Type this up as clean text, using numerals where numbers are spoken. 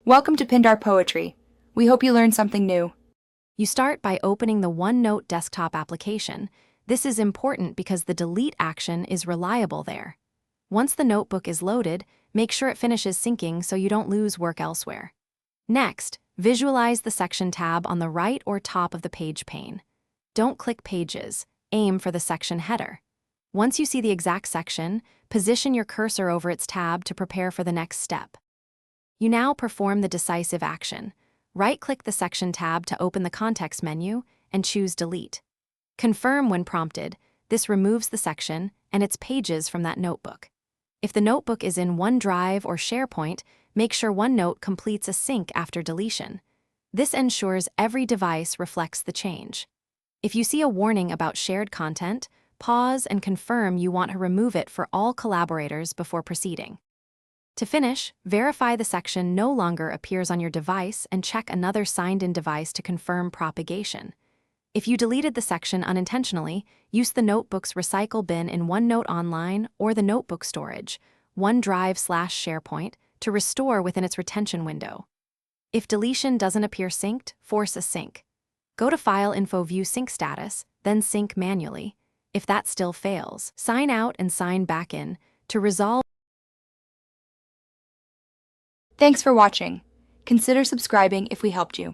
Welcome to Pindar Poetry. We hope you learned something new. You start by opening the Onenote desktop application. This is important because the delete action is reliable there. Once the notebook is loaded, make sure it finishes syncing so you don't lose work elsewhere. Next, visualize the section tab on the right or top of the page pane. Don't click Pages, aim for the section header. Once you see the exact section, position your cursor over its tab to prepare for the next step. You now perform the decisive action. Right-click the section tab to open the context menu and choose Delete. Confirm when prompted. This removes the section and its pages from that notebook. If the notebook is in OneDrive or SharePoint, make sure OneNote completes a sync after deletion. This ensures every device reflects the change. If you see a warning about shared content, pause and confirm you want to remove it for all collaborators before proceeding. To finish, verify the section no longer appears on your device and check another signed-in device to confirm propagation. If you deleted the section unintentionally, use the notebook's recycle bin in OneNote Online or the notebook storage, OneDrive/SharePoint, to restore within its retention window. If deletion doesn't appear synced, force a sync. Go to File Info View Sync Status, then sync manually. If that still fails, sign out and sign back in to resolve. Thanks for watching. Consider subscribing if we helped you.